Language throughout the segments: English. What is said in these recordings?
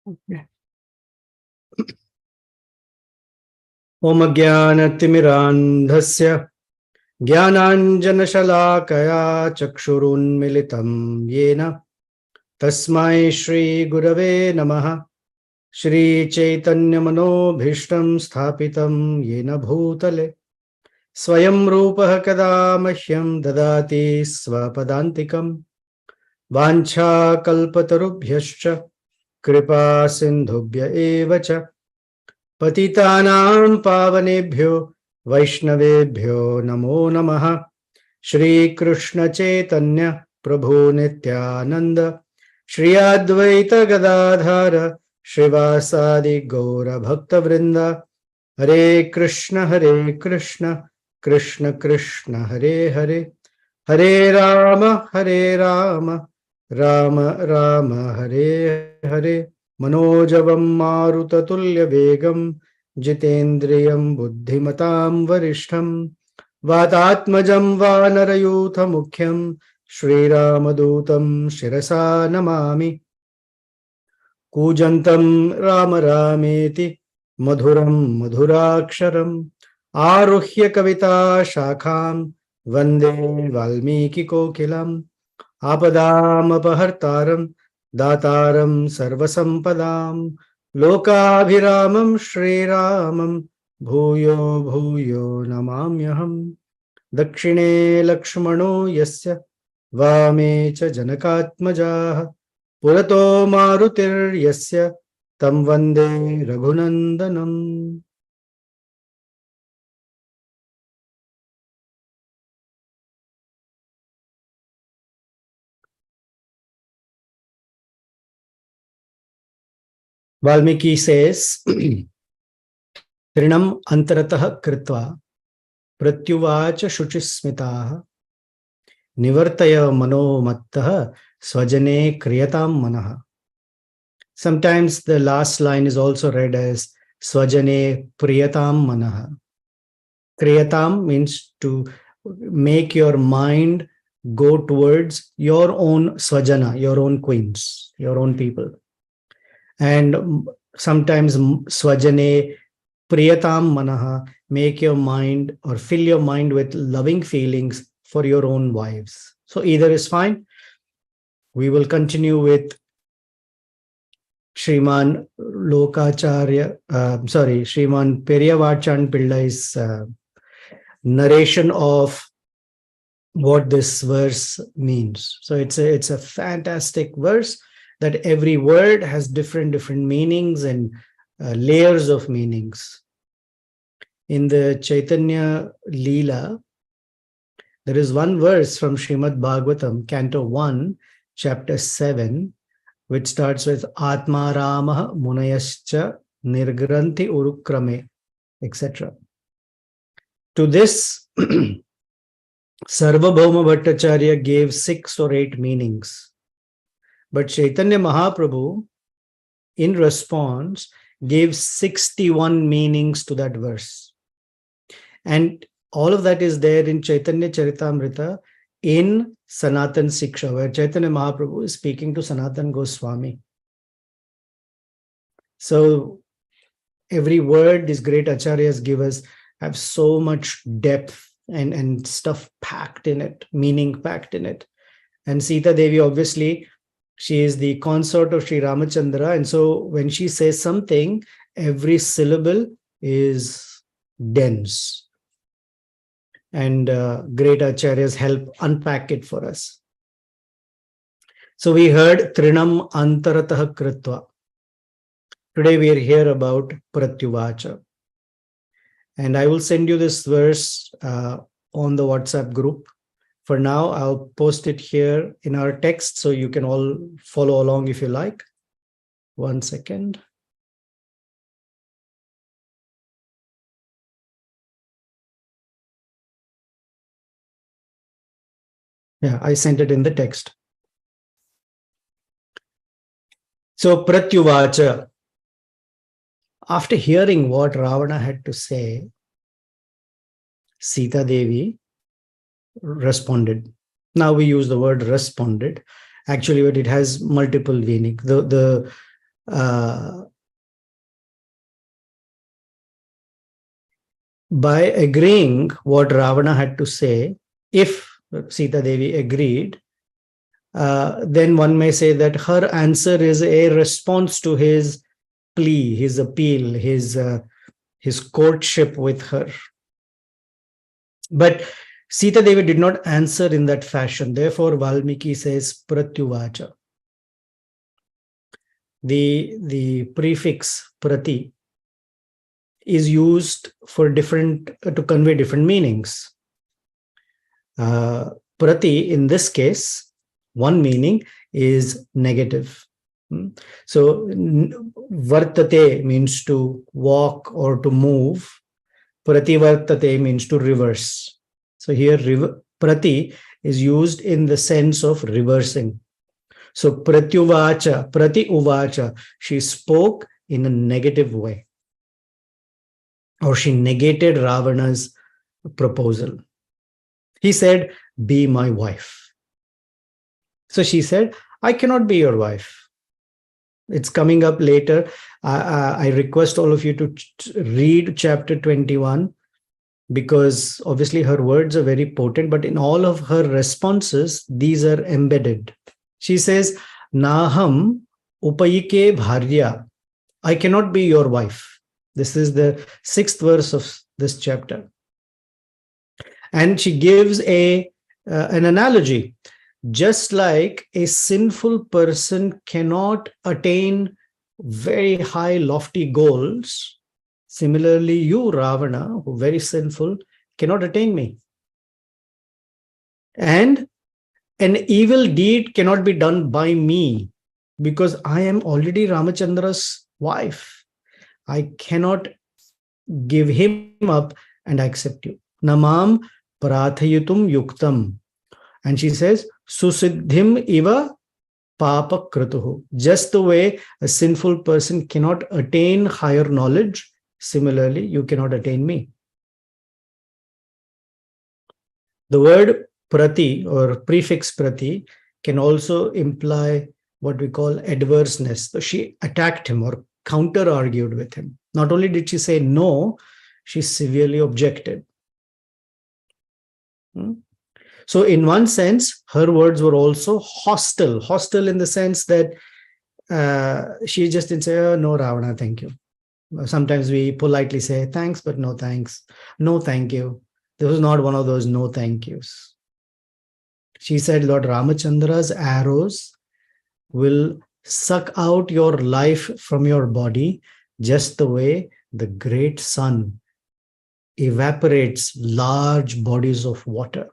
Okay. Om Jnanatimirandhasya Jnananjanashalakaya Chakshurunmilitam Yena Tasmai Shri Gurave Namaha Shri Chaitanya Manobhishtam Sthapitam Yena Bhutale Swayam Rupah Kada Mahyam Dadati Swapadantikam Vancha Kalpatarubhyascha Kripa Sindhubhya Evacha पतितानां पावनेभ्यो वैष्णवेभ्यो नमो नमः। श्री कृष्ण चैतन्य प्रभु नित्यानंद श्री अद्वैत गदाधर श्रीवासादि गौर भक्त वृंद हरे कृष्ण कृष्ण कृष्ण हरे हरे हरे राम राम राम हरे हरे मनोजवं मारुततुल्यवेगं जितेन्द्रियं बुद्धिमतां वरिष्ठं वातात्मजं वानरयूथमुख्यं श्रीरामदूतं शिरसा नमामि। कूजन्तं राम रामेति मधुरं मधुराक्षरम् आरुह्य कविता शाखां वन्दे वाल्मीकिकोकिलम् आपदामपहर्तारं दातारं सर्वसंपदां लोकाभिरामं श्रीरामं भूयो भूयो नमाम्यहम्। दक्षिणे लक्ष्मणो यस्य वामे च जनकात्मजाः पुरतो मारुतिर्यस्य तं वन्दे रघुनन्दनम्। Valmiki says, Trinam antaratah kritva pratyuvacha shuchismitaha nivartaya mano mattah swajane kriyatam manaha. Sometimes the last line is also read as swajane priyatam manaha. Kriyatam means to make your mind go towards your own swajana, your own queens, your own people. And sometimes swajane priyatam manaha, make your mind or fill your mind with loving feelings for your own wives. So either is fine. We will continue with Shriman Shriman Periyavachan Pillai's narration of what this verse means. So it's a fantastic verse that every word has different meanings and layers of meanings. In the Chaitanya Leela, there is one verse from Srimad Bhagavatam, Canto 1, Chapter 7, which starts with Atma Ramah Munayascha Nirgranthi Urukrame, etc. To this, Sarvabhauma Bhattacharya gave 6 or 8 meanings. But Chaitanya Mahaprabhu, in response, gave 61 meanings to that verse. And all of that is there in Chaitanya Charitamrita in Sanatan Siksha, where Chaitanya Mahaprabhu is speaking to Sanatan Goswami. So every word these great acharyas give us have so much depth and stuff packed in it, meaning packed in it. And Sita Devi, obviously, she is the consort of Sri Ramachandra. And so when she says something, every syllable is dense. And great acharyas help unpack it for us. So we heard Trinam Antaratah Kritva. Today we are here about Pratyuvacha. And I will send you this verse on the WhatsApp group. For now, I'll post it here in our text so you can all follow along if you like. 1 second. Yeah, I sent it in the text. So Pratyuvacha, after hearing what Ravana had to say, Sita Devi responded. Now we use the word responded, actually, but it has multiple meaning. The by agreeing what Ravana had to say, if Sita Devi agreed, then one may say that her answer is a response to his plea, his appeal, his courtship with her. But Sita Devi did not answer in that fashion. Therefore, Valmiki says pratyuvacha. The prefix prati is used for different to convey different meanings. Prati in this case, one meaning is negative. So vartate means to walk or to move. Prativartate means to reverse. So here prati is used in the sense of reversing. So pratyuvacha, prati uvacha, she spoke in a negative way, or she negated Ravana's proposal. He said, be my wife. So she said, I cannot be your wife. It's coming up later. I request all of you to read chapter 21, because obviously her words are very potent, but in all of her responses, these are embedded. She says, Naham upayike bharya. I cannot be your wife. This is the 6th verse of this chapter. And she gives an analogy. Just like a sinful person cannot attain very high, lofty goals, similarly, you, Ravana, who very sinful, cannot attain me. And an evil deed cannot be done by me, because I am already Ramachandra's wife. I cannot give him up and accept you. Namam prathayutum yuktam. And she says, Susiddhim iva papa kratuhu. Just the way a sinful person cannot attain higher knowledge, similarly, you cannot attain me. The word prati or prefix prati can also imply what we call adverseness. So she attacked him or counter-argued with him. Not only did she say no, she severely objected. So in one sense, her words were also hostile. Hostile in the sense that she just didn't say, oh, no, Ravana, thank you. Sometimes we politely say, thanks, but no thanks. No, thank you. This was not one of those no thank yous. She said, Lord Ramachandra's arrows will suck out your life from your body just the way the great sun evaporates large bodies of water.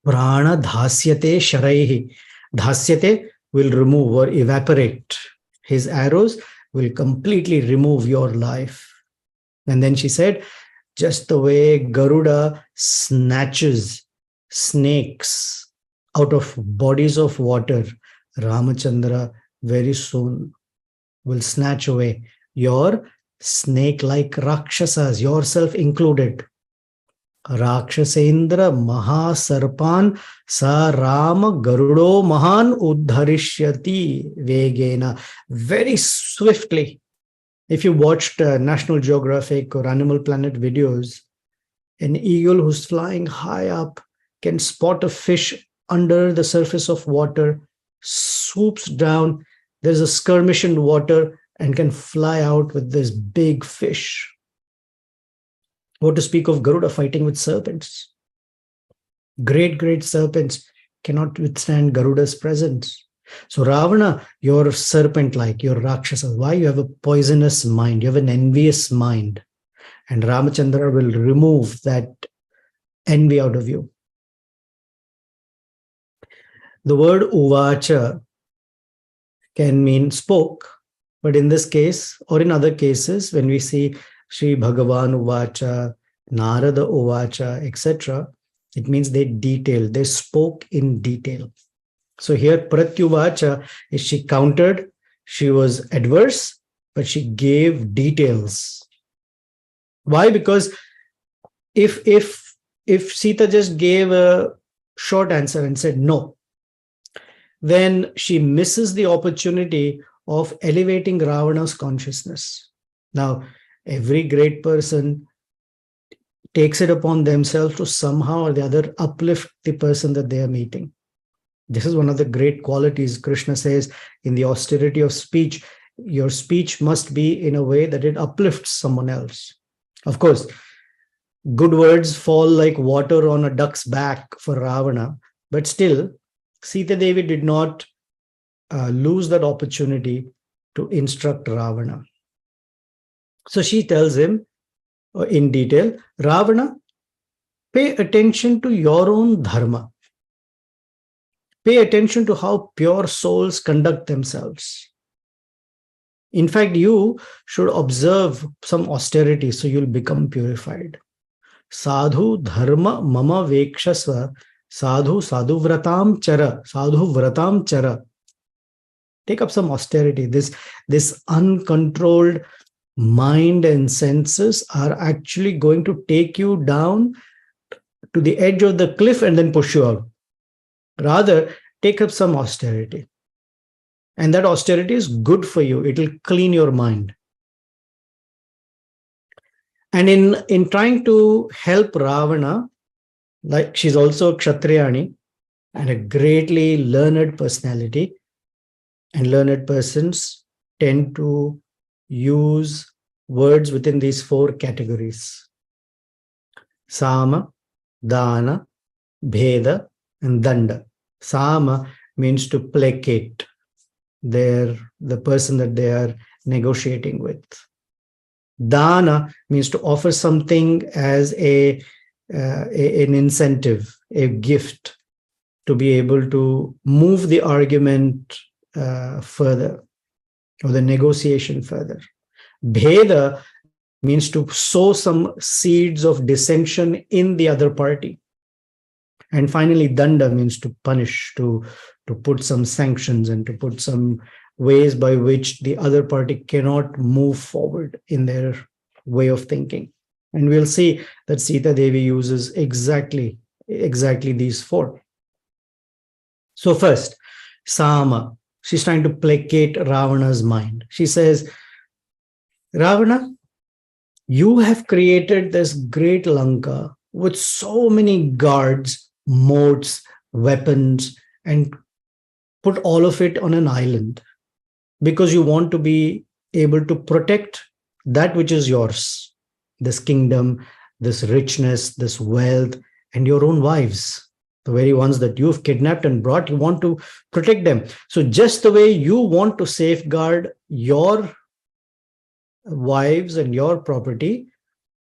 Prana dhasyate sharaihi. Dhasyate will remove or evaporate. His arrows will completely remove your life. And then she said, just the way Garuda snatches snakes out of bodies of water, Ramachandra very soon will snatch away your snake-like Rakshasas, yourself included. Rakshasendra Mahasarpan Sa Rama Garudo Mahan Uddharishyati Vegena. Very swiftly. If you watched National Geographic or Animal Planet videos, an eagle who's flying high up can spot a fish under the surface of water, swoops down, there's a skirmish in water, and can fly out with this big fish. What to speak of Garuda fighting with serpents? Great, great serpents cannot withstand Garuda's presence. So Ravana, you're serpent-like, you're Rakshasa. Why? You have a poisonous mind, you have an envious mind. And Ramachandra will remove that envy out of you. The word uvacha can mean spoke, but in this case, or in other cases, when we see Sri Bhagavan uvacha, Narada uvacha, etc., it means they detailed, they spoke in detail. So here pratyuvacha is she countered, she was adverse, but she gave details. Why? Because if Sita just gave a short answer and said no, then she misses the opportunity of elevating Ravana's consciousness. Now, every great person takes it upon themselves to somehow or the other uplift the person that they are meeting. This is one of the great qualities. Krishna says in the austerity of speech, your speech must be in a way that it uplifts someone else. Of course, good words fall like water on a duck's back for Ravana, but still, Sita Devi did not lose that opportunity to instruct Ravana. So she tells him in detail, Ravana, pay attention to your own dharma. Pay attention to how pure souls conduct themselves. In fact, you should observe some austerity so you'll become purified. Sadhu dharma mama vekshasva, sadhu sadhu vratam chara, sadhu vratam chara. Take up some austerity. This uncontrolled mind and senses are actually going to take you down to the edge of the cliff and then push you out. Rather, take up some austerity. And that austerity is good for you. It will clean your mind. And in trying to help Ravana, like she's also a Kshatriyani and a greatly learned personality, and learned persons tend to use words within these 4 categories: Sama, Dana, Bheda, and Danda. Sama means to placate the person that they are negotiating with. Dana means to offer something as an incentive, a gift, to be able to move the argument further, or the negotiation further. Bheda means to sow some seeds of dissension in the other party. And finally, Danda means to punish, to put some sanctions and to put some ways by which the other party cannot move forward in their way of thinking. And we'll see that Sita Devi uses exactly these 4. So first, Sama. She's trying to placate Ravana's mind. She says, Ravana, you have created this great Lanka with so many guards, moats, weapons, and put all of it on an island because you want to be able to protect that which is yours, this kingdom, this richness, this wealth, and your own wives. The very ones that you've kidnapped and brought, you want to protect them. So just the way you want to safeguard your wives and your property,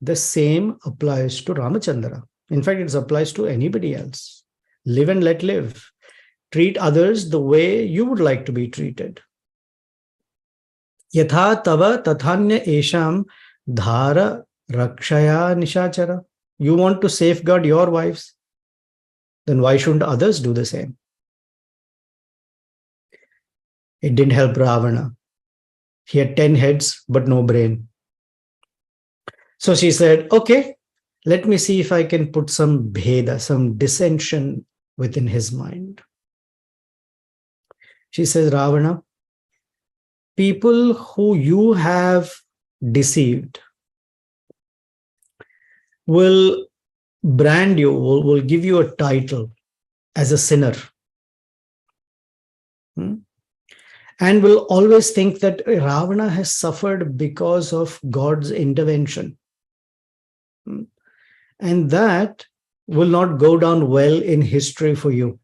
the same applies to Ramachandra. In fact, it applies to anybody else. Live and let live. Treat others the way you would like to be treated. Yatha tava tathanya esham dhara rakshaya nishachara. You want to safeguard your wives, then why shouldn't others do the same? It didn't help Ravana. He had 10 heads, but no brain. So she said, okay, let me see if I can put some bheda, some dissension within his mind. She says, Ravana, people who you have deceived will brand you, will give you a title as a sinner. And will always think that Ravana has suffered because of God's intervention. And that will not go down well in history for you.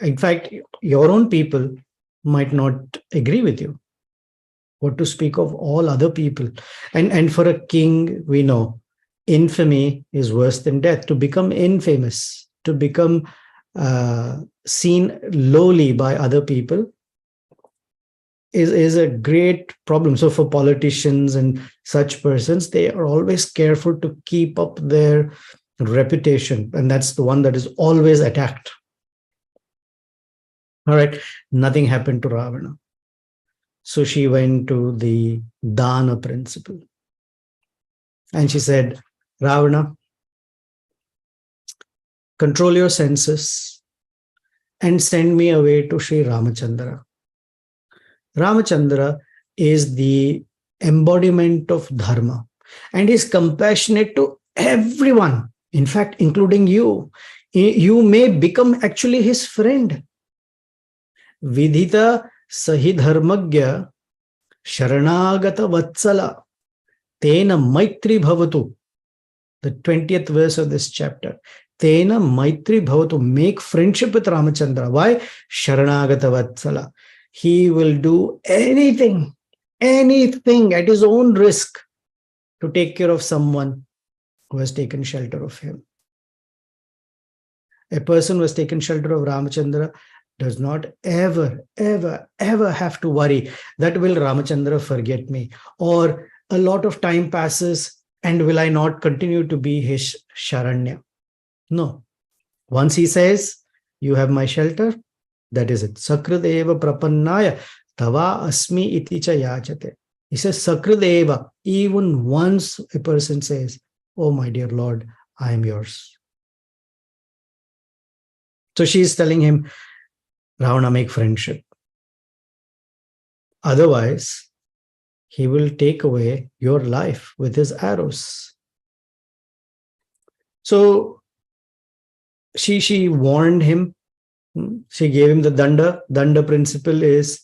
In fact, your own people might not agree with you. What to speak of all other people. And for a king, we know, infamy is worse than death. To become infamous, to become seen lowly by other people is a great problem. So for politicians and such persons, they are always careful to keep up their reputation. And that's the one that is always attacked. All right, nothing happened to Ravana. So she went to the Dana principle. And she said, Ravana, control your senses, and send me away to Sri Ramachandra. Ramachandra is the embodiment of dharma and is compassionate to everyone, in fact, including you. You may become actually his friend. Vidhita sahi dharmagya sharanagata vatsala tena maitri bhavatu. The 20th verse of this chapter. Tena maitri bhavatu. Make friendship with Ramachandra. Why? Sharanagata vatsala. He will do anything at his own risk to take care of someone who has taken shelter of him. A person who has taken shelter of Ramachandra does not ever have to worry that will Ramachandra forget me, or a lot of time passes and will I not continue to be his Sharanya? No. Once he says, you have my shelter, that is it. Sakrideva prapannaya tava asmi iti cha yachate. He says, Sakrideva, even once a person says, oh my dear Lord, I am yours. So she is telling him, Ravana, make friendship. Otherwise, he will take away your life with his arrows. So she warned him. She gave him the danda. Danda principle is,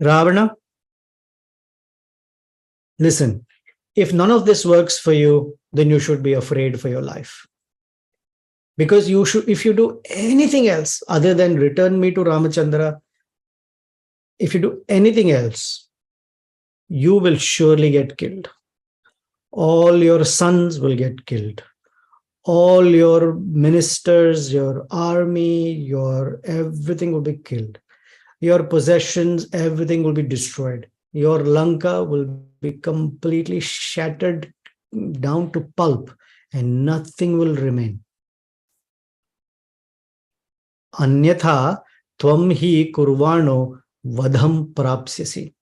Ravana, listen, if none of this works for you, then you should be afraid for your life. Because you should, if you do anything else other than return me to Ramachandra, if you do anything else, you will surely get killed. All your sons will get killed. All your ministers, your army, your everything will be killed. Your possessions, everything will be destroyed. Your Lanka will be completely shattered down to pulp and nothing will remain. Anyatha tvam hi kurvano vadham prapsyasi.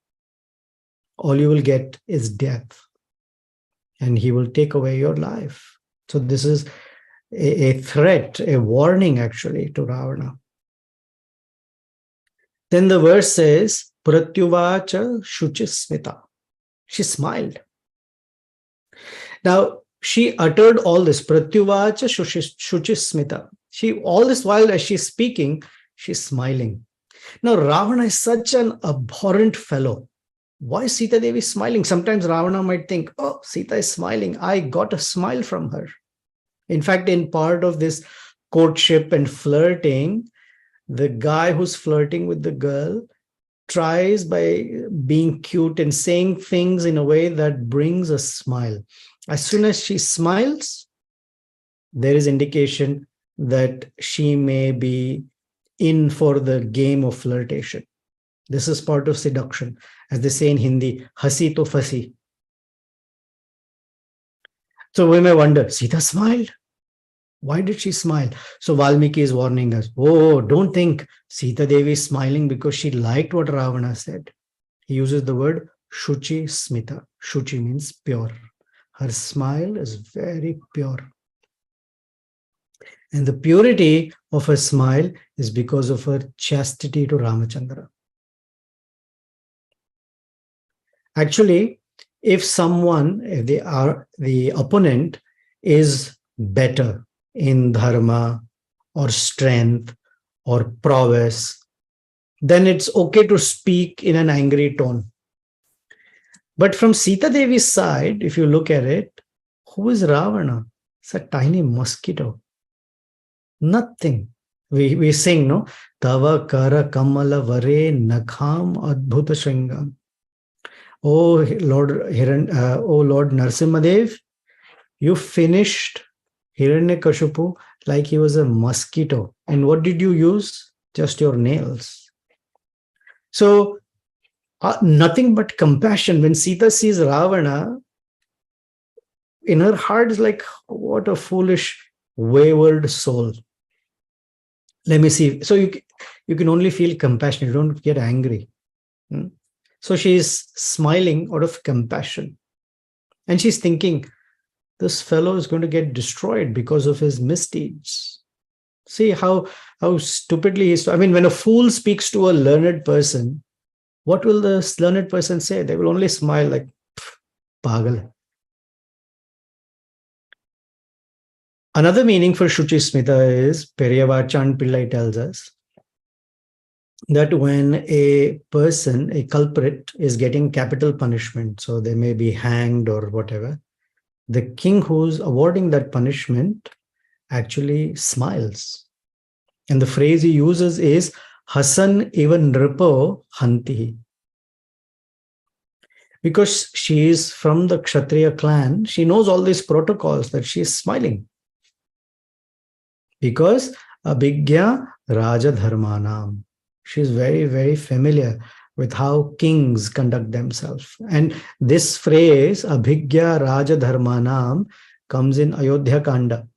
All you will get is death. And he will take away your life. So this is a threat, a warning actually to Ravana. Then the verse says, Pratyuvacha shuchismita. She smiled. Now, she uttered all this, Pratyuvacha shuchismita. She, all this while as she's speaking, she's smiling. Now, Ravana is such an abhorrent fellow. Why is Sita Devi smiling? Sometimes Ravana might think, oh, Sita is smiling. I got a smile from her. In fact, in part of this courtship and flirting, the guy who's flirting with the girl tries by being cute and saying things in a way that brings a smile. As soon as she smiles, there is indication that she may be in for the game of flirtation. This is part of seduction. As they say in Hindi, hasi to fasi. So we may wonder, Sita smiled? Why did she smile? So Valmiki is warning us, oh, don't think Sita Devi is smiling because she liked what Ravana said. He uses the word Shuchi Smita. Shuchi means pure. Her smile is very pure. And the purity of her smile is because of her chastity to Ramachandra. Actually, if someone, if the opponent is better in dharma or strength or prowess, then it's okay to speak in an angry tone. But from Sita Devi's side, if you look at it, who is Ravana? It's a tiny mosquito. Nothing. We sing, no? Tava kara kamala vare nakham adbhuta shringam. Oh Lord Narsimhadev, you finished Hiranyakashipu like he was a mosquito. And what did you use? Just your nails. So nothing but compassion. When Sita sees Ravana, in her heart is like, what a foolish, wayward soul. Let me see. So you can only feel compassion. You don't get angry. So she is smiling out of compassion. And she's thinking, this fellow is going to get destroyed because of his misdeeds. See how how stupidly he's. I mean, when a fool speaks to a learned person, what will the learned person say? They will only smile like, pagal. Another meaning for Shuchi Smita is, Periyavachan Pillai tells us, that when a person, a culprit, is getting capital punishment, so they may be hanged or whatever, the king who's awarding that punishment actually smiles. And the phrase he uses is, Hasan even Nripo Hanti. Because she is from the Kshatriya clan, she knows all these protocols, that she is smiling. Because Abhigya Raja Dharmanam. She is very, very familiar with how kings conduct themselves. And this phrase, Abhigya Raja Dharmanam, comes in Ayodhya Kanda,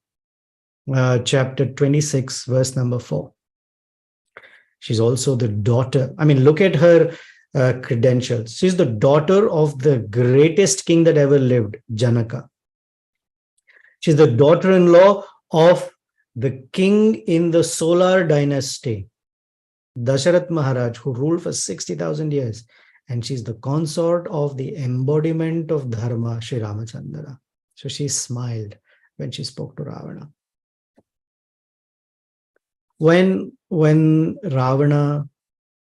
chapter 26, verse number 4. She's also the daughter. I mean, look at her credentials. She's the daughter of the greatest king that ever lived, Janaka. She's the daughter-in-law of the king in the Solar dynasty, Dasharat Maharaj, who ruled for 60,000 years. And she's the consort of the embodiment of Dharma, Sri Ramachandra. So she smiled when she spoke to Ravana. When Ravana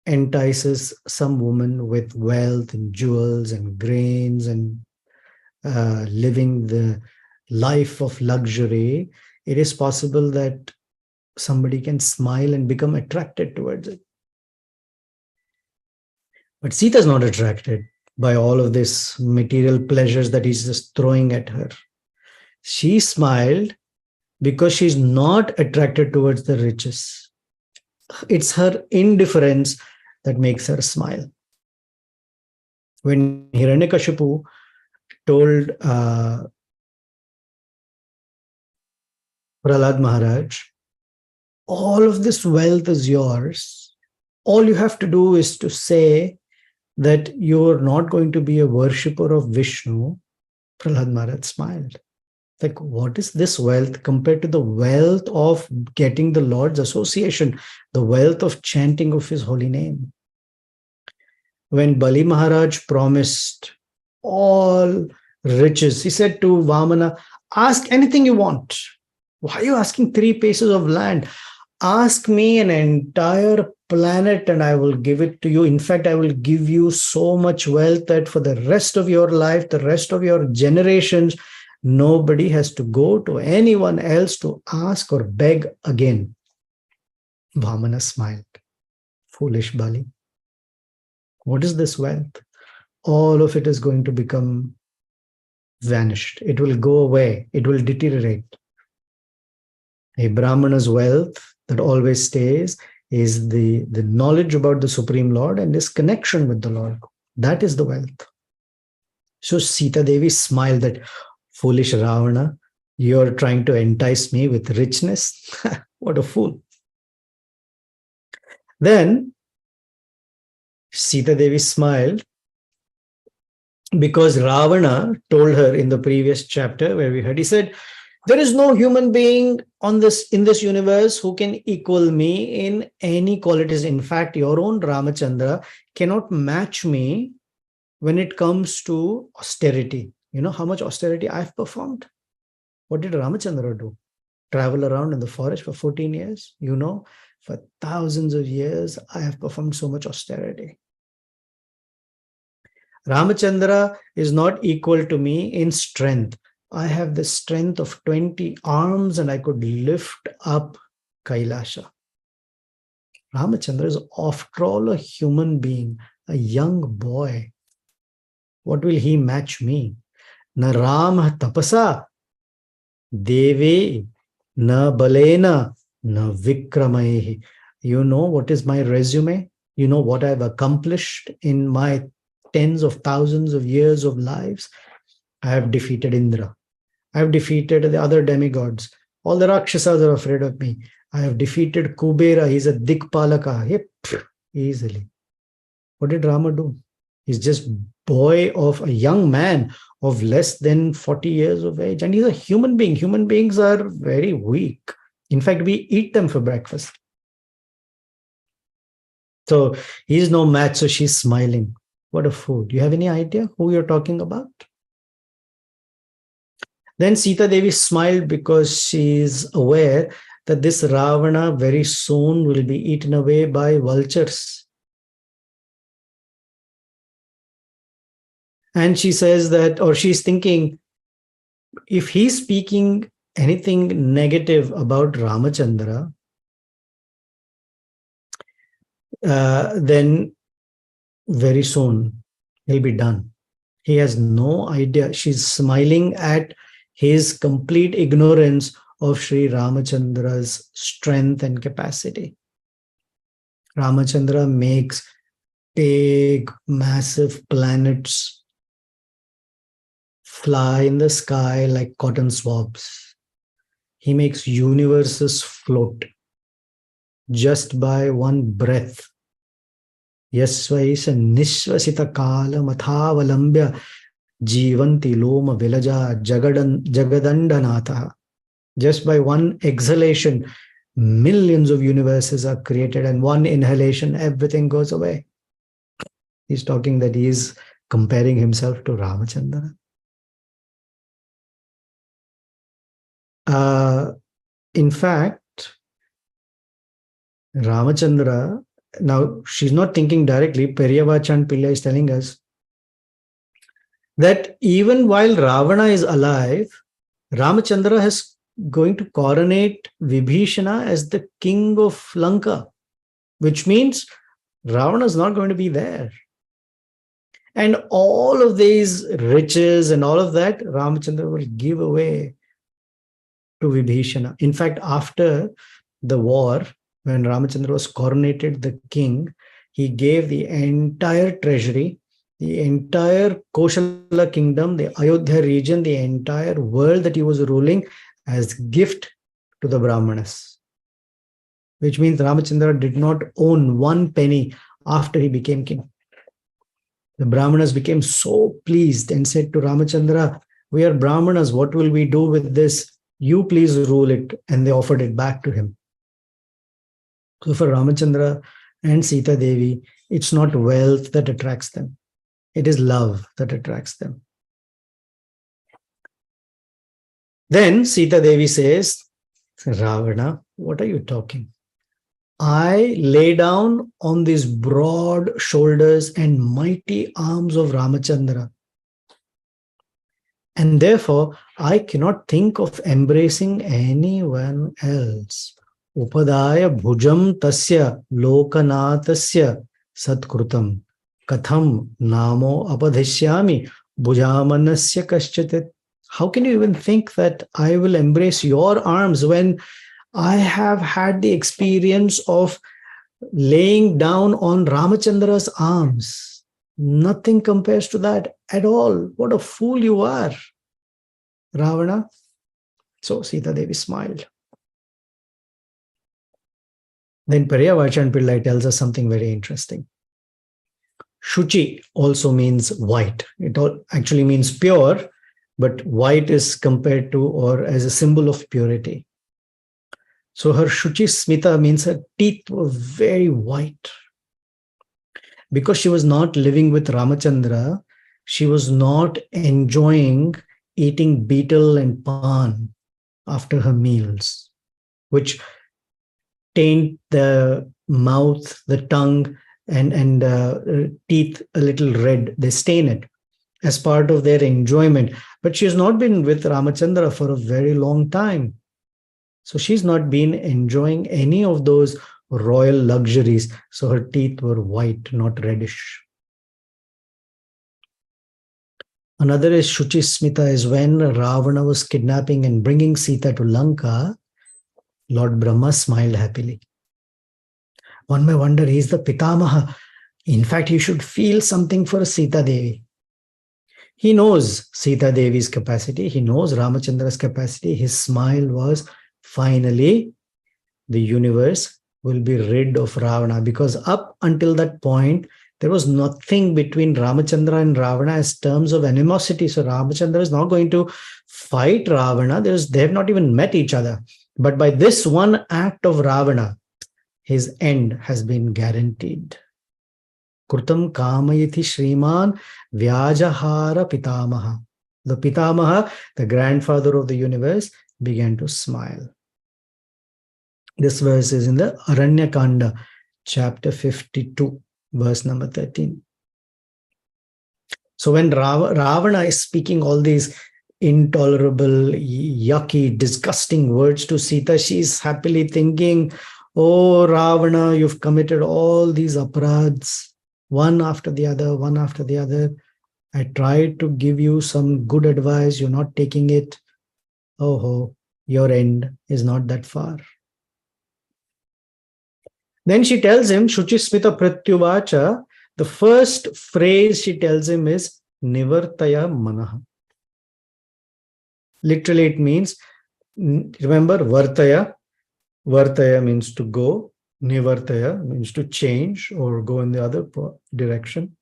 entices some woman with wealth and jewels and grains and living the life of luxury, it is possible that somebody can smile and become attracted towards it. But Sita is not attracted by all of this material pleasures that he's just throwing at her. She smiled because she's not attracted towards the riches. It's her indifference that makes her smile. When Hiranyakashipu told Prahlad Maharaj, all of this wealth is yours. All you have to do is to say that you're not going to be a worshipper of Vishnu. Prahlad Maharaj smiled. Like, what is this wealth compared to the wealth of getting the Lord's association, the wealth of chanting of his holy name? When Bali Maharaj promised all riches, he said to Vamana, ask anything you want. Why are you asking 3 pieces of land? Ask me an entire planet and I will give it to you. In fact, I will give you so much wealth that for the rest of your life, the rest of your generations, nobody has to go to anyone else to ask or beg again. Vamana smiled. Foolish Bali. What is this wealth? All of it is going to become vanished. It will go away. It will deteriorate. A Brahmana's wealth that always stays is the knowledge about the Supreme Lord and his connection with the Lord. That is the wealth. So Sita Devi smiled that, foolish Ravana, you're trying to entice me with richness. What a fool. Then Sita Devi smiled because Ravana told her in the previous chapter where we heard, he said, there is no human being in this universe who can equal me in any qualities. In fact, your own Ramachandra cannot match me when it comes to austerity. You know how much austerity I've performed? What did Ramachandra do? Travel around in the forest for 14 years? You know, for thousands of years, I have performed so much austerity. Ramachandra is not equal to me in strength. I have the strength of 20 arms and I could lift up Kailasha. Ramachandra is after all a human being, a young boy. What will he match me? Na Ram tapasa, Devi, na balena, na vikramaehi. You know what is my resume? You know what I've accomplished in my tens of thousands of years of lives? I have defeated Indra. I have defeated the other demigods. All the Rakshasas are afraid of me. I have defeated Kubera. He's a Dikpalaka. Yep, easily. What did Rama do? He's just boy of a young man of less than 40 years of age. And he's a human being. Human beings are very weak. In fact, we eat them for breakfast. So he's no match, so she's smiling. What a fool. Do you have any idea who you're talking about? Then Sita Devi smiled because she's aware that this Ravana very soon will be eaten away by vultures. And she says that, or she's thinking, if he's speaking anything negative about Ramachandra, then very soon he'll be done. He has no idea. She's smiling at his complete ignorance of Sri Ramachandra's strength and capacity. Ramachandra makes big, massive planets fly in the sky like cotton swabs. He makes universes float just by one breath. Yasvaisa nishvasita kala mathavalambya jivanti loma vilaja jagadandanatha. Just by one exhalation, millions of universes are created, and one inhalation, everything goes away. He's talking that he is comparing himself to Ramachandra. In fact, Ramachandra, now she's not thinking directly, Periyavachan Pillai is telling us that even while Ravana is alive, Ramachandra is going to coronate Vibhishana as the king of Lanka, which means Ravana is not going to be there. And all of these riches and all of that, Ramachandra will give away to Vibhishana. In fact, after the war, when Ramachandra was coronated the king, he gave the entire treasury, the entire Koshala kingdom, the Ayodhya region, the entire world that he was ruling as gift to the Brahmanas. Which means Ramachandra did not own one penny after he became king. The Brahmanas became so pleased and said to Ramachandra, "We are Brahmanas, what will we do with this? You please rule it." And they offered it back to him. So for Ramachandra and Sita Devi, it's not wealth that attracts them. It is love that attracts them. Then Sita Devi says, "Ravana, what are you talking? I lay down on these broad shoulders and mighty arms of Ramachandra. And therefore, I cannot think of embracing anyone else. Upadaya bhujam tasya lokanatasya satkrutam katham namo apadhishyami bhujamanasya kaschatit." How can you even think that I will embrace your arms when I have had the experience of laying down on Ramachandra's arms? Nothing compares to that at all. What a fool you are, Ravana. So Sita Devi smiled. Then Periyavachan Pillai tells us something very interesting. Shuchi also means white. It actually means pure, but white is compared to or as a symbol of purity. So her Shuchi Smita means her teeth were very white. Because she was not living with Ramachandra, she was not enjoying eating beetle and pan after her meals, which taint the mouth, the tongue, and teeth a little red. They stain it as part of their enjoyment. But she has not been with Ramachandra for a very long time. So she's not been enjoying any of those royal luxuries. So her teeth were white, not reddish. Another is Shuchi Smita, is when Ravana was kidnapping and bringing Sita to Lanka, Lord Brahma smiled happily. One may wonder, he's the Pitamaha. In fact, he should feel something for Sita Devi. He knows Sita Devi's capacity. He knows Ramachandra's capacity. His smile was, finally, the universe will be rid of Ravana, because up until that point, there was nothing between Ramachandra and Ravana as terms of animosity. So Ramachandra is not going to fight Ravana. They have not even met each other. But by this one act of Ravana, his end has been guaranteed. Kurtam kamayati Shriman Vyajahara Pitamaha. The Pitamaha, the grandfather of the universe, began to smile. This verse is in the Kanda, chapter 52, verse number 13. So when Ravana is speaking all these intolerable, yucky, disgusting words to Sita, she's happily thinking, oh, Ravana, you've committed all these aparadhs, one after the other, one after the other. I tried to give you some good advice. You're not taking it. Oh, your end is not that far. Then she tells him, Shuchismita Pratyuvacha, the first phrase she tells him is Nivartaya Manaha. Literally, it means, remember, Vartaya. Vartaya means to go. Nivartaya means to change or go in the other direction.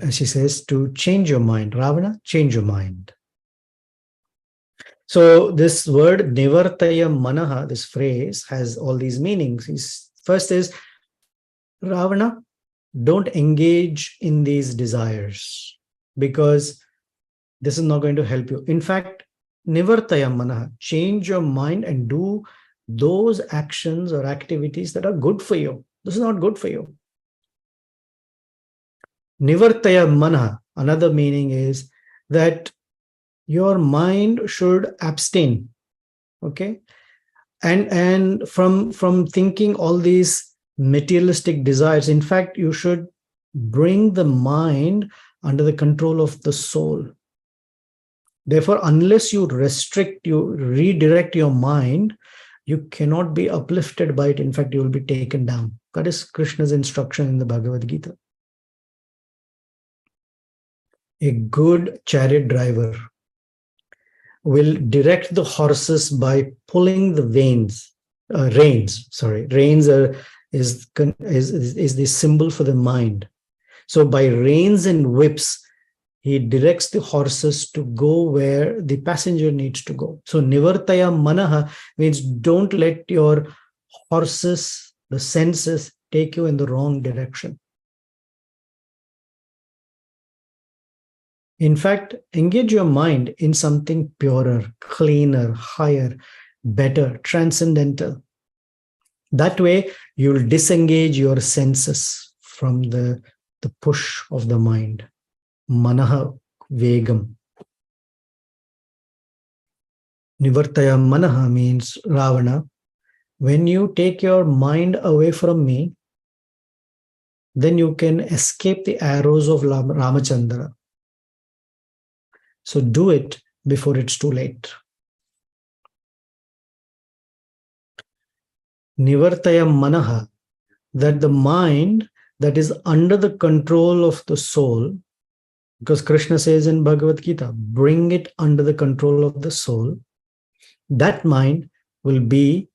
She says to change your mind. Ravana, change your mind. So this word Nivartaya Manaha, this phrase, has all these meanings. First is, Ravana, don't engage in these desires because this is not going to help you. In fact, Nivartaya Manaha, change your mind and do those actions or activities that are good for you. This is not good for you. Nivartaya Manaha, another meaning is that your mind should abstain, okay? And from thinking all these materialistic desires. In fact, you should bring the mind under the control of the soul. Therefore, unless you redirect your mind, you cannot be uplifted by it. In fact, you will be taken down. That is Krishna's instruction in the Bhagavad Gita. A good chariot driver will direct the horses by pulling the reins. Reins is the symbol for the mind. So by reins and whips, he directs the horses to go where the passenger needs to go. So Nivartaya Manaha means don't let your horses, the senses, take you in the wrong direction. In fact, engage your mind in something purer, cleaner, higher, better, transcendental. That way, you'll disengage your senses from the push of the mind. Manaha Vegam. Nivartaya Manaha means, Ravana, when you take your mind away from me, then you can escape the arrows of Ramachandra. So do it before it's too late. Nivartaya Manaha, that the mind that is under the control of the soul, because Krishna says in Bhagavad Gita, bring it under the control of the soul, that mind will be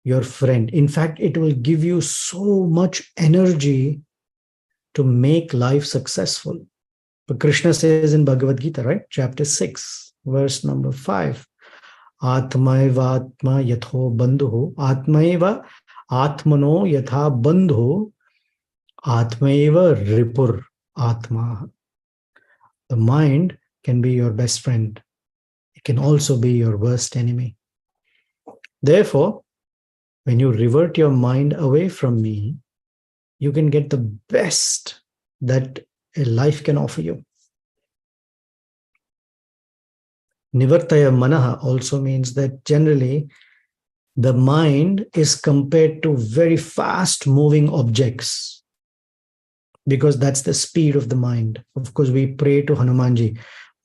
your friend. In fact, it will give you so much energy to make life successful. But Krishna says in Bhagavad Gita, right? Chapter 6, verse number 5. Atmaiva atma yatho bandhu. Atmaiva atmano yatha bandhu. Atmaiva ripur atma. The mind can be your best friend. It can also be your worst enemy. Therefore, when you revert your mind away from me, you can get the best that a life can offer you. Nivartaya Manaha also means that generally the mind is compared to very fast moving objects because that's the speed of the mind. Of course, we pray to Hanumanji,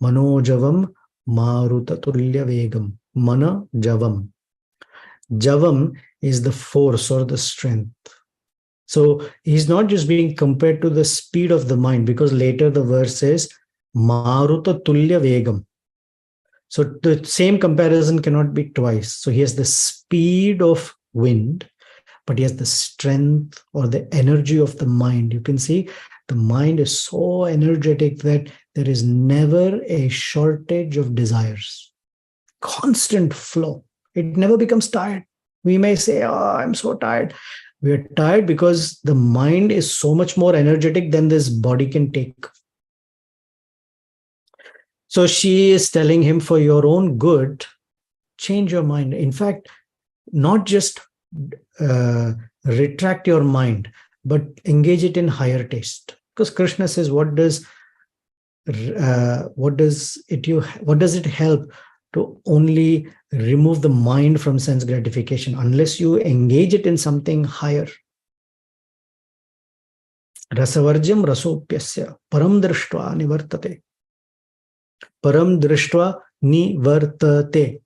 Manojavam Maruta Tulya Vegam. Mana Javam. Javam is the force or the strength. So he's not just being compared to the speed of the mind, because later the verse says Maruta Tulya Vegam. So the same comparison cannot be twice. So he has the speed of wind, but he has the strength or the energy of the mind. You can see the mind is so energetic that there is never a shortage of desires. Constant flow. It never becomes tired. We may say, oh, I'm so tired. We are tired because the mind is so much more energetic than this body can take. So she is telling him, for your own good, change your mind. In fact, not just retract your mind, but engage it in higher taste. Because Krishna says, what does it help to only remove the mind from sense gratification unless you engage it in something higher? Rasavarjam rasopyasya param drishtva nivartate. Param drishtva nivartate.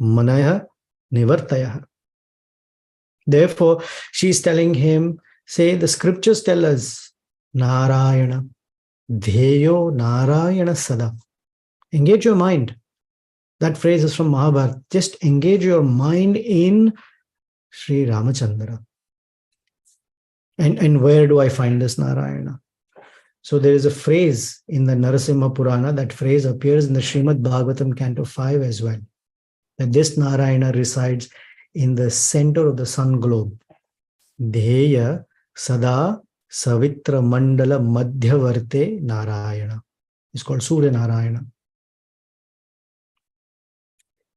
Manaya nivartaya. Therefore, she's telling him, say, the scriptures tell us, Narayana, Dheyo Narayana Sada. Engage your mind. That phrase is from Mahabharata. Just engage your mind in Sri Ramachandra. And where do I find this Narayana? So there is a phrase in the Narasimha Purana. That phrase appears in the Srimad Bhagavatam Canto 5 as well. That this Narayana resides in the center of the sun globe. Dheya Sada Savitra Mandala Madhyavarte Narayana. It's called Surya Narayana.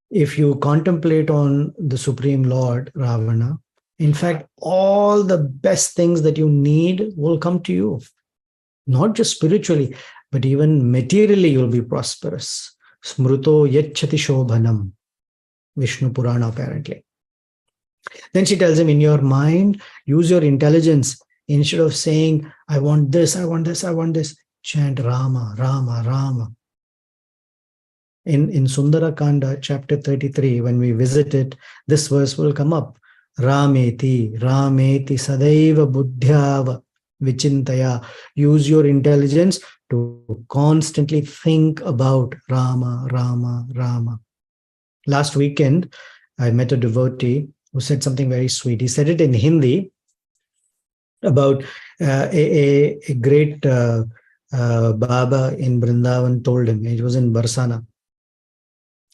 If you contemplate on the Supreme Lord, Ravana, in fact, all the best things that you need will come to you. Not just spiritually, but even materially you'll be prosperous. Smruto yachati shobhanam. Vishnu Purana, apparently. Then she tells him, in your mind, use your intelligence. Instead of saying, I want this, I want this, I want this, chant Rama, Rama, Rama. In Sundara Kanda, chapter 33, when we visit it, this verse will come up. Rameti, Rameti, Sadaiva Buddhyava Vichintaya. Use your intelligence to constantly think about Rama, Rama, Rama. Last weekend, I met a devotee who said something very sweet. He said it in Hindi about a great Baba in Vrindavan told him. It was in Barsana.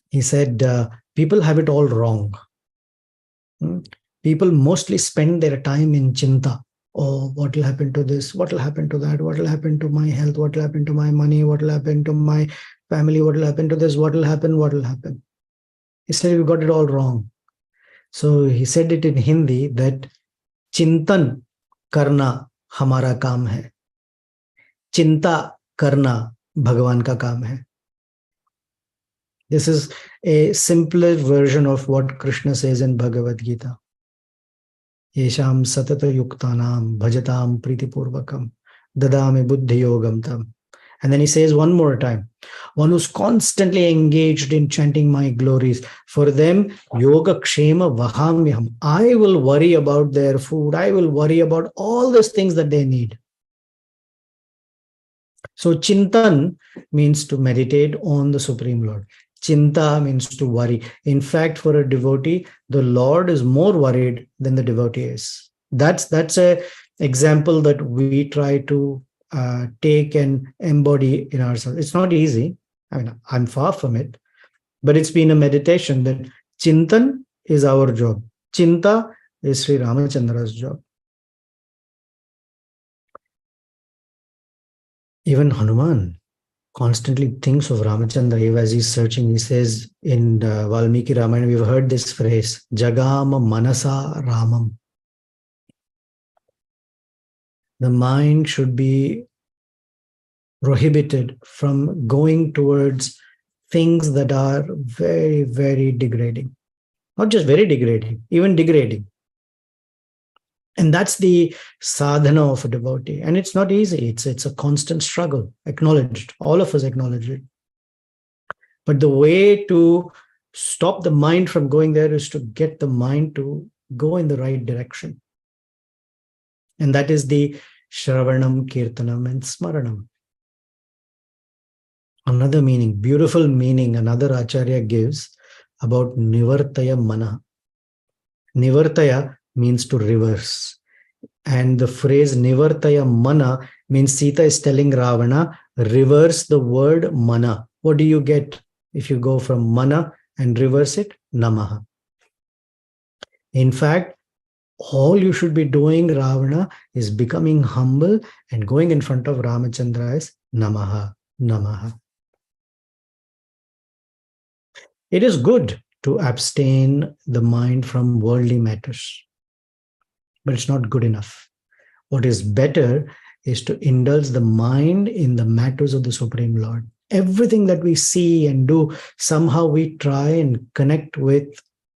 He said, people have it all wrong. People mostly spend their time in chinta. Oh, what will happen to this? What will happen to that? What will happen to my health? What will happen to my money? What will happen to my family? What will happen to this? What will happen? What will happen? He said, we got it all wrong. So he said it in Hindi that Chintan karna hamara kaam hai. Chinta karna Bhagavan ka kaam hai. This is a simpler version of what Krishna says in Bhagavad Gita. Yesham satata yuktanam bhajatam pritipurvakam dadami buddhi yogam tam. And then he says one more time, one who's constantly engaged in chanting my glories, for them, yoga kshema vahamyam. I will worry about their food. I will worry about all those things that they need. So chintan means to meditate on the Supreme Lord. Chinta means to worry. In fact, for a devotee, the Lord is more worried than the devotee is. That's a example that we try to take and embody in ourselves. It's not easy. I mean, I'm far from it, but it's been a meditation that Chintan is our job. Chinta is Sri Ramachandra's job. Even Hanuman constantly thinks of Ramachandra as he's searching. He says in Valmiki Ramayana, we've heard this phrase, Jagama Manasa Ramam. The mind should be prohibited from going towards things that are very, very degrading. Not just very degrading, even degrading. And that's the sadhana of a devotee. And it's not easy. It's a constant struggle, acknowledged. All of us acknowledge it. But the way to stop the mind from going there is to get the mind to go in the right direction. And that is the Shravanam, Kirtanam, and Smaranam. Another meaning, beautiful meaning, another Acharya gives about Nivartaya Mana. Nivartaya means to reverse. And the phrase Nivartaya Mana means Sita is telling Ravana, reverse the word Mana. What do you get if you go from Mana and reverse it? Namaha. In fact, all you should be doing, Ravana, is becoming humble and going in front of Ramachandra as Namaha, Namaha. It is good to abstain the mind from worldly matters, but it's not good enough. What is better is to indulge the mind in the matters of the Supreme Lord. Everything that we see and do, somehow we try and connect with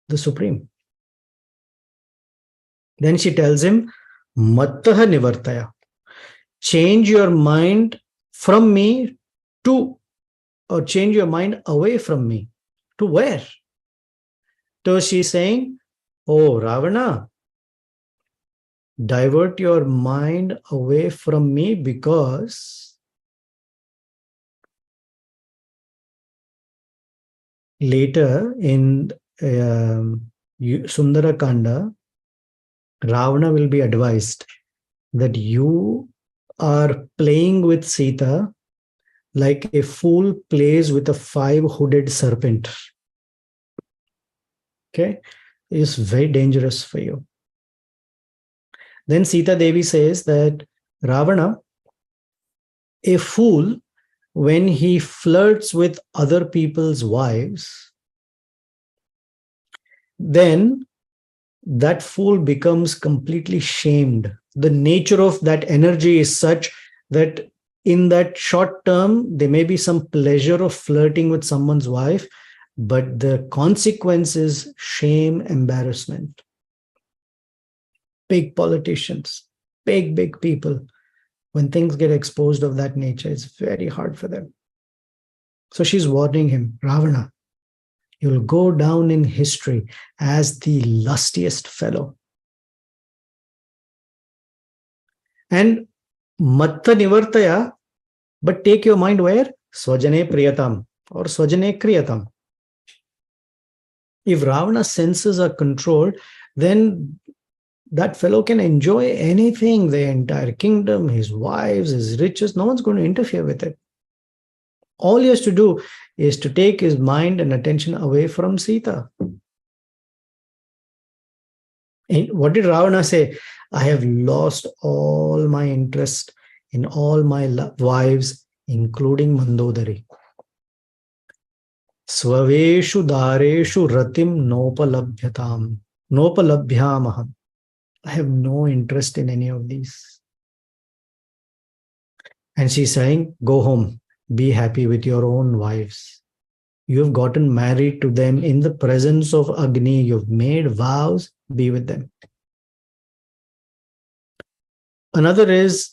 the Supreme. Then she tells him, Mattaha nivartaya. Change your mind from me to, or change your mind away from me. To where? So she's saying, oh, Ravana, divert your mind away from me, because later in Sundara Kanda, Ravana will be advised that you are playing with Sita like a fool plays with a 5-hooded serpent. Okay, it's very dangerous for you. Then Sita Devi says that Ravana, a fool, when he flirts with other people's wives, then that fool becomes completely shamed. The nature of that energy is such that in that short term, there may be some pleasure of flirting with someone's wife, but the consequence is shame, embarrassment. Big politicians, big people, when things get exposed of that nature, it's very hard for them. So she's warning him, Ravana, you'll go down in history as the lustiest fellow. And matta nivartaya, but take your mind where? Swajane priyatam or swajane kriyatam. If Ravana's senses are controlled, then that fellow can enjoy anything, the entire kingdom, his wives, his riches. No one's going to interfere with it. All he has to do is to take his mind and attention away from Sita. And what did Ravana say? I have lost all my interest in all my wives, including Mandodari. Svaveshu dareshu ratim nopalabhyamaham. I have no interest in any of these. And she's saying, go home, be happy with your own wives. You've gotten married to them in the presence of Agni. You've made vows, be with them. Another is,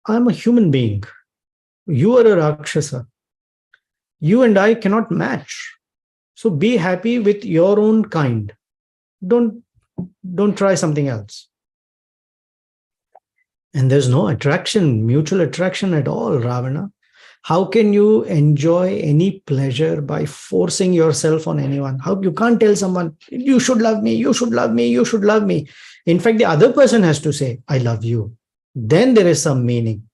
I'm a human being. You are a Rakshasa. You and I cannot match. So be happy with your own kind. Don't try something else. And there's no attraction, mutual attraction at all, Ravana. How can you enjoy any pleasure by forcing yourself on anyone? How you can't tell someone, you should love me, you should love me, you should love me. In fact, the other person has to say, I love you. Then there is some meaning.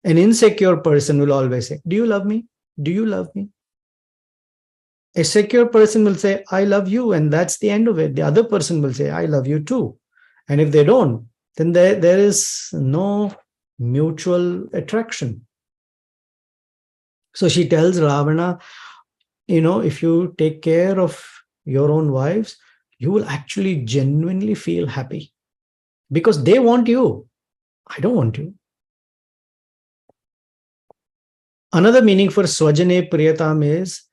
An insecure person will always say, do you love me? Do you love me? A secure person will say, I love you, and that's the end of it. The other person will say, I love you too. And if they don't, then there is no mutual attraction. So she tells Ravana, if you take care of your own wives, you will actually genuinely feel happy because they want you. I don't want you. Another meaning for Swajane Priyatam is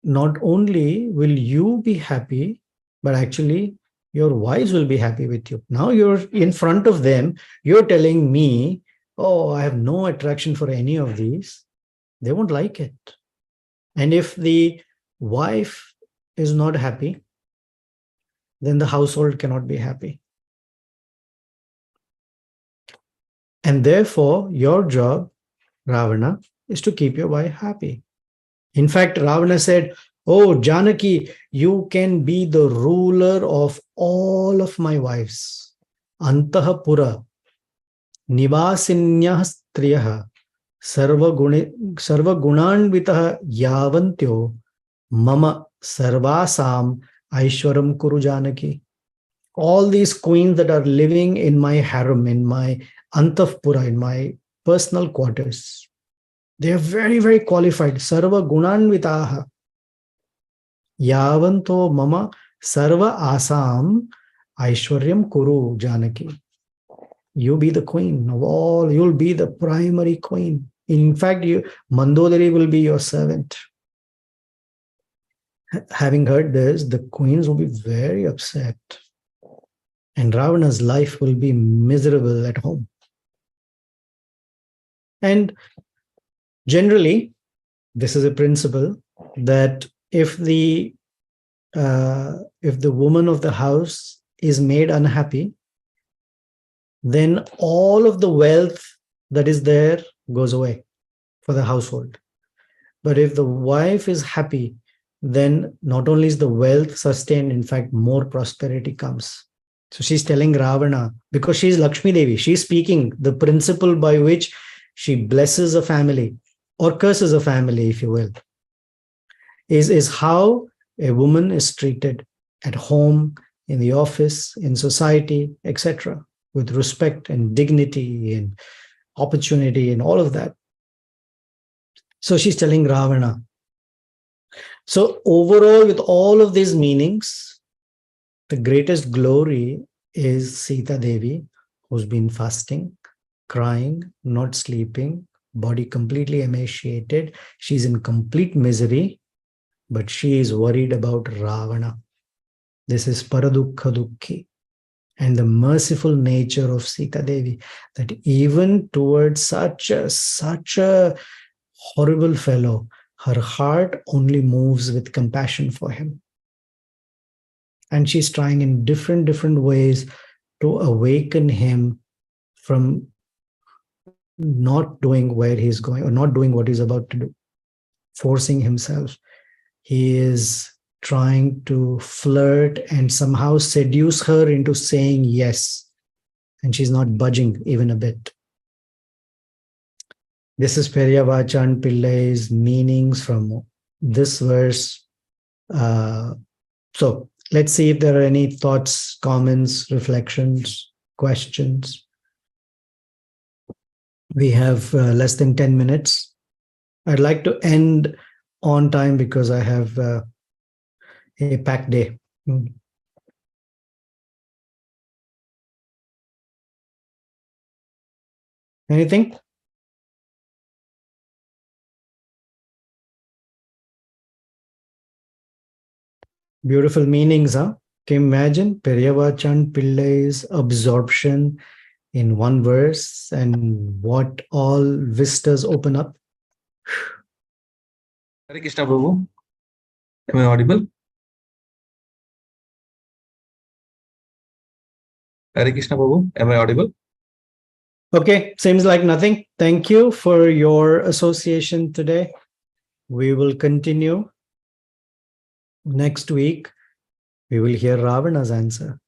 not only will you be happy, but actually your wives will be happy with you. Now you're in front of them, you're telling me, oh, I have no attraction for any of these. They won't like it. And if the wife is not happy, then the household cannot be happy. And therefore, your job, Ravana, is to keep your wife happy. In fact, Ravana said, oh, Janaki, you can be the ruler of all of my wives. Antaha pura, nivasinyah striyah, sarva gunanvitaha yavantyo, Mama Sarvasam Aishwaram Kuru Janaki. All these queens that are living in my harem, in my antavpura, in my personal quarters, they are very, very qualified. Sarva Gunanvitaha. Yavanto Mama Sarva Asam Aishwaryam Kuru Janaki. You be the queen of all, you'll be the primary queen. In fact, Mandodari will be your servant. Having heard this, the queens will be very upset. And Ravana's life will be miserable at home. And generally, this is a principle that if the woman of the house is made unhappy, then all of the wealth that is there goes away for the household. But if the wife is happy, then not only is the wealth sustained, in fact, more prosperity comes. So she's telling Ravana, because she's Lakshmi Devi, she's speaking the principle by which she blesses a family or curses a family, if you will, is how a woman is treated at home, in the office, in society, etc., with respect and dignity and opportunity and all of that. So she's telling Ravana. So overall, with all of these meanings, the greatest glory is Sita Devi, who's been fasting, crying, not sleeping, body completely emaciated. She's in complete misery, but she is worried about Ravana. This is Paradukha Dukhi. And the merciful nature of Sita Devi, that even towards such a horrible fellow, her heart only moves with compassion for him. And she's trying in different ways to awaken him from not doing where he's going or not doing what he's about to do, forcing himself. He is trying to flirt and somehow seduce her into saying yes. And she's not budging even a bit. This is Periyavachan Pillai's meanings from this verse. So let's see if there are any thoughts, comments, reflections, questions. We have less than 10 minutes. I'd like to end on time because I have a packed day. Anything? Beautiful meanings, huh? Can you imagine Periyavachan Pillai's absorption in one verse and what all vistas open up? Hare Krishna Prabhu, am I audible? Hare Krishna Prabhu, am I audible? Okay, seems like nothing. Thank you for your association today. We will continue. Next week, we will hear Ravana's answer.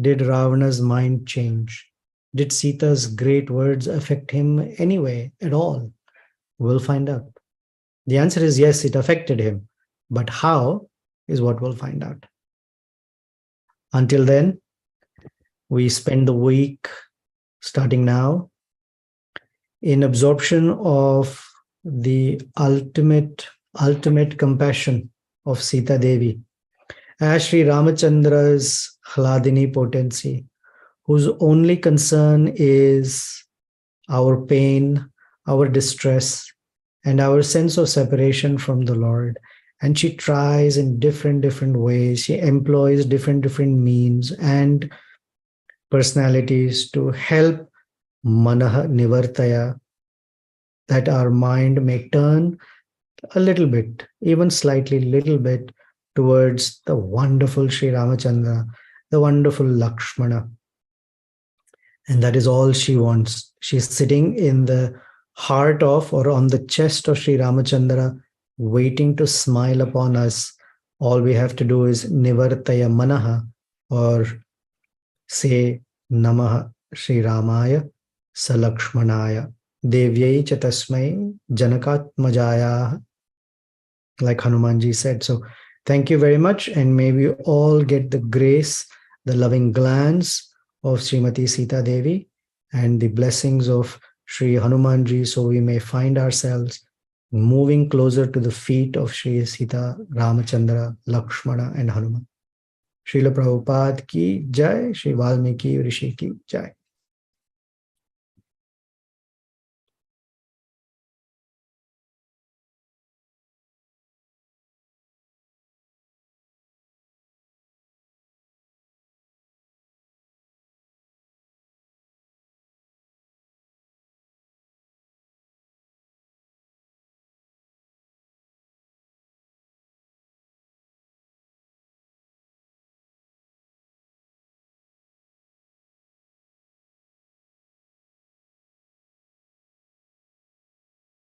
Did Ravana's mind change? Did Sita's great words affect him anyway, at all? We'll find out. The answer is yes, it affected him. But how is what we'll find out. Until then, we spend the week, starting now, in absorption of the ultimate compassion of Sita Devi, as Sri Ramachandra's Hladini potency, whose only concern is our pain, our distress, and our sense of separation from the Lord. And she tries in different ways. She employs different means and personalities to help Manaha Nivartaya, that our mind may turn a little bit, even slightly little bit, towards the wonderful Sri Ramachandra, the wonderful Lakshmana. And that is all she wants. She's sitting in the heart of or on the chest of Sri Ramachandra, waiting to smile upon us. All we have to do is Nivartaya Manaha, or say Namaha Sri Ramaya Salakshmanaya Devyai Chatasmai Janakatmajaya like Hanumanji said. So thank you very much, and may we all get the grace, the loving glance of Srimati Sita Devi, and the blessings of Sri Hanumanji, so we may find ourselves moving closer to the feet of Sri Sita, Ramachandra, Lakshmana, and Hanuman. Srila Prabhupada ki jai, Sri Valmiki Rishi ki jai.